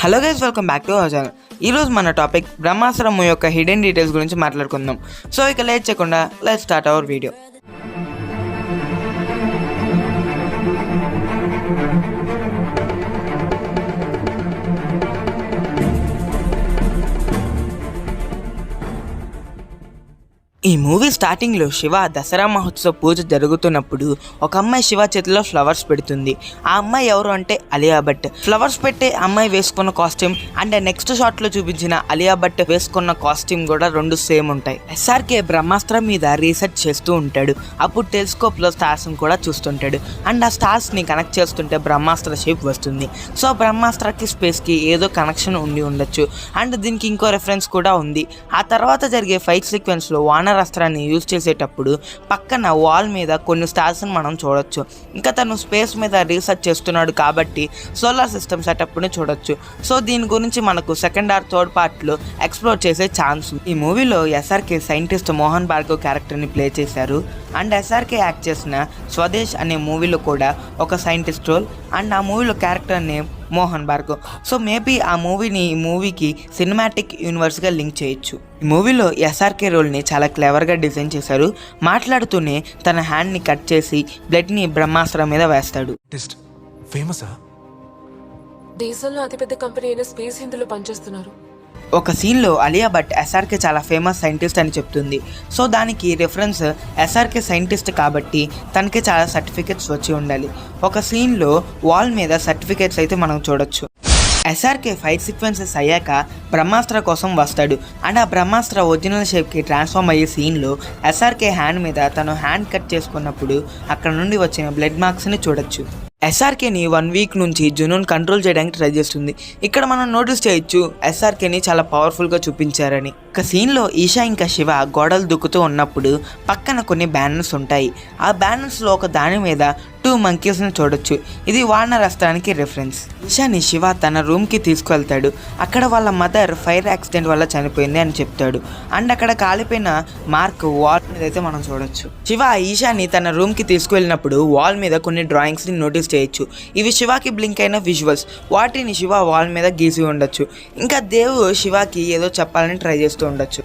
Hello guys, welcome back to our channel. ఈరోజు మన topic బ్రహ్మాస్త్రం యొక్క హిడెన్ డీటెయిల్స్ గురించి మాట్లాడుకుందాం. సో ఇక లేట్ చేయకుండా లెట్స్ స్టార్ట్ అవర్ వీడియో. ఈ మూవీ స్టార్టింగ్లో శివ దసరా మహోత్సవ పూజ జరుగుతున్నప్పుడు ఒక అమ్మాయి శివ చేతిలో ఫ్లవర్స్ పెడుతుంది. ఆ అమ్మాయి ఎవరు అంటే అలియా భట్. ఫ్లవర్స్ పెట్టే అమ్మాయి వేసుకున్న కాస్ట్యూమ్ అండ్ నెక్స్ట్ షాట్లో చూపించిన అలియా భట్ వేసుకున్న కాస్ట్యూమ్ కూడా రెండు సేమ్ ఉంటాయి. ఎస్ఆర్కే బ్రహ్మాస్త్రం మీద రీసెర్చ్ చేస్తూ ఉంటాడు. అప్పుడు టెలిస్కోప్లో స్టార్స్ని కూడా చూస్తుంటాడు. అండ్ ఆ స్టార్స్ని కనెక్ట్ చేస్తుంటే బ్రహ్మాస్త్ర షేప్ వస్తుంది. సో బ్రహ్మాస్త్రకి స్పేస్కి ఏదో కనెక్షన్ ఉండి ఉండొచ్చు. అండ్ దీనికి ఇంకో రెఫరెన్స్ కూడా ఉంది. ఆ తర్వాత జరిగే ఫైట్ సీక్వెన్స్లో అస్త్రాన్ని యూజ్ చేసేటప్పుడు పక్కన వాల్ మీద కొన్ని స్టార్స్ని మనం చూడొచ్చు. ఇంకా తను స్పేస్ మీద రీసెర్చ్ చేస్తున్నాడు కాబట్టి సోలార్ సిస్టమ్ సెటప్ని చూడొచ్చు. సో దీని గురించి మనకు సెకండ్ ఆర్ థర్డ్ పార్ట్లో ఎక్స్ప్లోర్ చేసే ఛాన్స్. ఈ మూవీలో ఎస్ఆర్కే సైంటిస్ట్ మోహన్ భార్గవ్ క్యారెక్టర్ని ప్లే చేశారు. అండ్ ఎస్ఆర్కే యాక్ట్ చేసిన స్వదేశ్ అనే మూవీలో కూడా ఒక సైంటిస్ట్ రోల్. అండ్ ఆ మూవీలో character name Mohan Bhargav. So maybe ఆ మూవీని ఈ మూవీకి సినిమాటిక్ యూనివర్స్గా లింక్ చేయొచ్చు. ఈ మూవీలో ఎస్ఆర్కే రోల్ని చాలా క్లెవర్గా డిజైన్ చేశారు. మాట్లాడుతూనే తన హ్యాండ్ని కట్ చేసి బ్లడ్ని బ్రహ్మాస్త్రం మీద వేస్తాడు. దేశంలో అతిపెద్ద కంపెనీ అయిన స్పేస్ హిందులో పనిచేస్తున్నారు. ఒక సీన్లో అలియా భట్ ఎస్ఆర్కే చాలా ఫేమస్ సైంటిస్ట్ అని చెప్తుంది. సో దానికి రిఫరెన్స్ ఎస్ఆర్కే సైంటిస్ట్ కాబట్టి తనకి చాలా సర్టిఫికెట్స్ వచ్చి ఉండాలి. ఒక సీన్లో వాల్ మీద సర్టిఫికెట్స్ అయితే మనం చూడొచ్చు. ఎస్ఆర్కే ఫైట్ సీక్వెన్సెస్ అయ్యాక బ్రహ్మాస్త్ర కోసం వస్తాడు. అండ్ ఆ బ్రహ్మాస్త్ర ఒరిజినల్ షేప్కి ట్రాన్స్ఫార్మ్ అయ్యే సీన్లో ఎస్ఆర్కే హ్యాండ్ మీద తను హ్యాండ్ కట్ చేసుకున్నప్పుడు అక్కడ నుండి వచ్చిన బ్లడ్ మార్క్స్ని చూడొచ్చు. ఎస్ఆర్కేని 1 వీక్ నుంచి జునూన్ కంట్రోల్ చేయడానికి ట్రై చేస్తుంది. ఇక్కడ మనం నోటీస్ చేయొచ్చు ఎస్ఆర్కేని చాలా పవర్ఫుల్గా చూపించారని. ఒక సీన్లో ఈషా ఇంకా శివ గోడలు దుక్కుతూ ఉన్నప్పుడు పక్కన కొన్ని బ్యానర్స్ ఉంటాయి. ఆ బ్యానర్స్లో ఒక దాని మీద 2 monkeysని చూడొచ్చు. ఇది వార్నర్ అస్త్రానికి రిఫరెన్స్. ఈషాని శివ తన రూమ్కి తీసుకువెళ్తాడు. అక్కడ వాళ్ళ మదర్ ఫైర్ యాక్సిడెంట్ వల్ల చనిపోయింది అని చెప్తాడు. అండ్ అక్కడ కాలిపోయిన మార్క్ వాల్ మీద అయితే మనం చూడొచ్చు. శివ ఈషాని తన రూమ్కి తీసుకువెళ్ళినప్పుడు వాల్ మీద కొన్ని డ్రాయింగ్స్ని నోటీస్ చేయొచ్చు. ఇవి శివాకి బ్లింక్ అయిన విజువల్స్. వాటిని శివ వాల్ మీద గీసి ఉండొచ్చు. ఇంకా దేవు శివాకి ఏదో చెప్పాలని ట్రై చేస్తూ ఉండొచ్చు.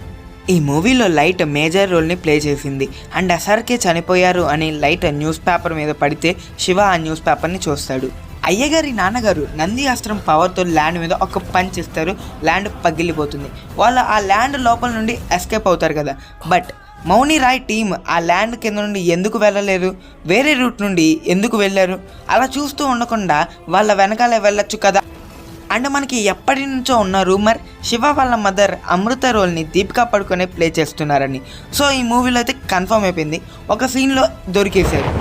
ఈ మూవీలో లైట్ మేజర్ రోల్ని ప్లే చేసింది. అండ్ ఎస్ఆర్కే చనిపోయారు అని లైట్ న్యూస్ పేపర్ మీద పడితే శివ ఆ న్యూస్ పేపర్ని చూస్తాడు. అయ్యగారి నాన్నగారు నంది అస్త్రం పవర్తో ల్యాండ్ మీద ఒక పంచ్ ఇస్తారు. ల్యాండ్ పగిలిపోతుంది. వాళ్ళు ఆ ల్యాండ్ లోపల నుండి ఎస్కేప్ అవుతారు కదా. బట్ మౌని రాయ్ టీమ్ ఆ ల్యాండ్ కింద నుండి ఎందుకు వెళ్ళలేరు? వేరే రూట్ నుండి ఎందుకు వెళ్ళారు? అలా చూస్తూ ఉండకుండా వాళ్ళ వెనకాలే వెళ్ళొచ్చు కదా. అండ్ మనకి ఎప్పటి నుంచో ఉన్న రూమర్ శివ వాళ్ళ మదర్ అమృత రోల్ని దీపికా పడుకొనే ప్లే చేస్తున్నారని. సో ఈ మూవీలో అయితే కన్ఫర్మ్ అయిపోయింది. ఒక సీన్లో దొరికేశారు.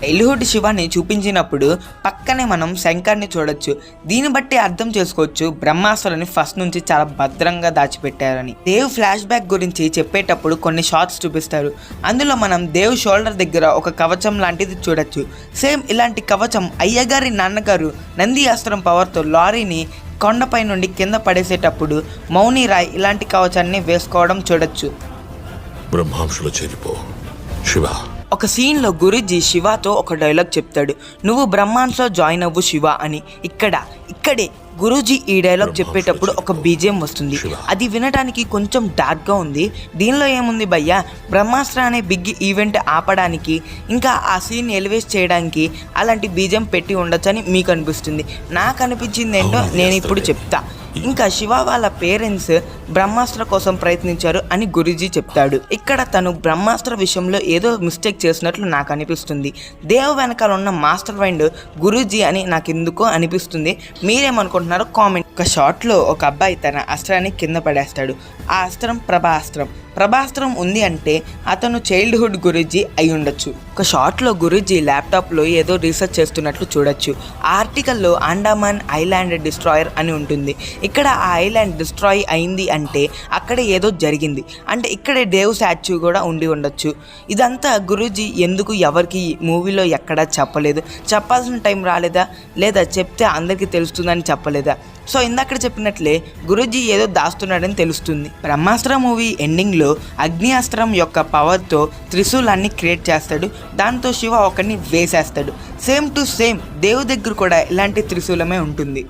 చైల్డ్హుడ్ శివాని చూపించినప్పుడు పక్కనే మనం శంకర్ని చూడొచ్చు. దీన్ని బట్టి అర్థం చేసుకోవచ్చు బ్రహ్మాస్త్రాన్ని ఫస్ట్ నుంచి చాలా భద్రంగా దాచిపెట్టారని. దేవ్ ఫ్లాష్ బ్యాక్ గురించి చెప్పేటప్పుడు కొన్ని షార్ట్స్ చూపిస్తారు. అందులో మనం దేవ్ షోల్డర్ దగ్గర ఒక కవచం లాంటిది చూడొచ్చు. సేమ్ ఇలాంటి కవచం అయ్యగారి నాన్నగారు నంది అస్త్రం పవర్తో లారీని కొండపై నుండి కింద పడేసేటప్పుడు మౌని రాయ్ ఇలాంటి కవచాన్ని వేసుకోవడం చూడొచ్చు. బ్రహ్మాంశలో చేరిపో శివ. ఒక సీన్లో గురూజీ శివతో ఒక డైలాగ్ చెప్తాడు, నువ్వు బ్రహ్మాండ్లో జాయిన్ అవ్వు శివ అని. ఇక్కడే గురూజీ ఈ డైలాగ్ చెప్పేటప్పుడు ఒక బీజిఎం వస్తుంది. అది వినడానికి కొంచెం డార్క్గా ఉంది. దీనిలో ఏముంది భయ్యా, బ్రహ్మాస్త్ర అనే బిగ్ ఈవెంట్ ఆపడానికి ఇంకా ఆ సీన్ ఎలివేట్ చేయడానికి అలాంటి బీజిఎం పెట్టి ఉండొచ్చని మీకు అనిపిస్తుంది. నాకు అనిపించింది ఏంటో నేను ఇప్పుడు చెప్తా. ఇంకా శివ వాళ్ళ పేరెంట్స్ బ్రహ్మాస్త్ర కోసం ప్రయత్నించారు అని గురూజీ చెప్తాడు. ఇక్కడ తను బ్రహ్మాస్త్ర విషయంలో ఏదో మిస్టేక్ చేసినట్లు నాకు అనిపిస్తుంది. దేవ్ వెనకాల ఉన్న మాస్టర్ మైండ్ గురూజీ అని నాకు ఎందుకో అనిపిస్తుంది. మీరేమనుకుంటున్నారో కామెంట్. ఒక షాట్లో ఒక అబ్బాయి తన అస్త్రాన్ని కింద పడేస్తాడు. ఆ అస్త్రం ప్రభాస్త్రం ఉంది అంటే అతను చైల్డ్హుడ్ గురూజీ అయి ఉండొచ్చు. ఒక షాట్లో గురూజీ ల్యాప్టాప్లో ఏదో రీసెర్చ్ చేస్తున్నట్లు చూడొచ్చు. ఆ ఆర్టికల్లో అండమాన్ ఐలాండ్ డిస్ట్రాయర్ అని ఉంటుంది. ఇక్కడ ఆ ఐలాండ్ డిస్ట్రాయ్ అయింది అంటే అక్కడ ఏదో జరిగింది, అంటే ఇక్కడే దేవ్ స్టాచ్యూ కూడా ఉండి ఉండొచ్చు. ఇదంతా గురూజీ ఎందుకు ఎవరికి మూవీలో ఎక్కడా చెప్పలేదు, చెప్పాల్సిన టైం రాలేదా, లేదా చెప్తే అందరికీ తెలుస్తుందని చెప్పలేదా? సో ఇందాక చెప్పినట్లే గురూజీ ఏదో దాస్తున్నాడని తెలుస్తుంది. బ్రహ్మాస్త్ర మూవీ ఎండింగ్లో అగ్ని అస్త్రం యొక్క పవర్తో త్రిశూలాన్ని క్రియేట్ చేస్తాడు, దాంతో శివ ఒకరిని వేసేస్తాడు. సేమ్ టు సేమ్ దేవు దగ్గర కూడా ఇలాంటి త్రిశూలమే ఉంటుంది.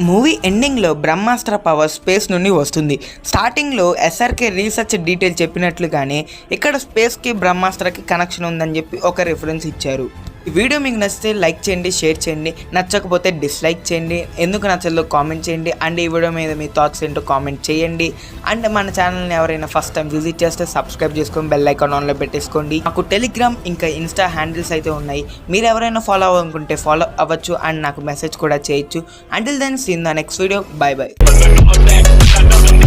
మూవీ ఎండింగ్లో బ్రహ్మాస్త్ర పవర్ స్పేస్ నుండి వస్తుంది. స్టార్టింగ్లో ఎస్ఆర్కే రీసెర్చ్ డీటెయిల్ చెప్పినట్లుగానే ఇక్కడ స్పేస్కి బ్రహ్మాస్త్రకి కనెక్షన్ ఉందని చెప్పి ఒక రిఫరెన్స్ ఇచ్చారు. ఈ వీడియో మీకు నచ్చితే లైక్ చేయండి, షేర్ చేయండి, నచ్చకపోతే డిస్లైక్ చేయండి, ఎందుకు నచ్చలేదో కామెంట్ చేయండి, అండ్ ఈ వీడియో మీద మీ థాట్స్ ఏంటో కామెంట్ చేయండి. అండ్ మన ఛానల్ని ఎవరైనా ఫస్ట్ టైం విజిట్ చేస్తే సబ్స్క్రైబ్ చేసుకొని బెల్ ఐకాన్ ఆన్లో పెట్టేసుకోండి. మాకు టెలిగ్రామ్ ఇంకా ఇన్స్టా హ్యాండిల్స్ అయితే ఉన్నాయి, మీరు ఎవరైనా ఫాలో అవ్వాలనుకుంటే ఫాలో అవ్వచ్చు అండ్ నాకు మెసేజ్ కూడా చేయొచ్చు. Until then see in the next video, bye by.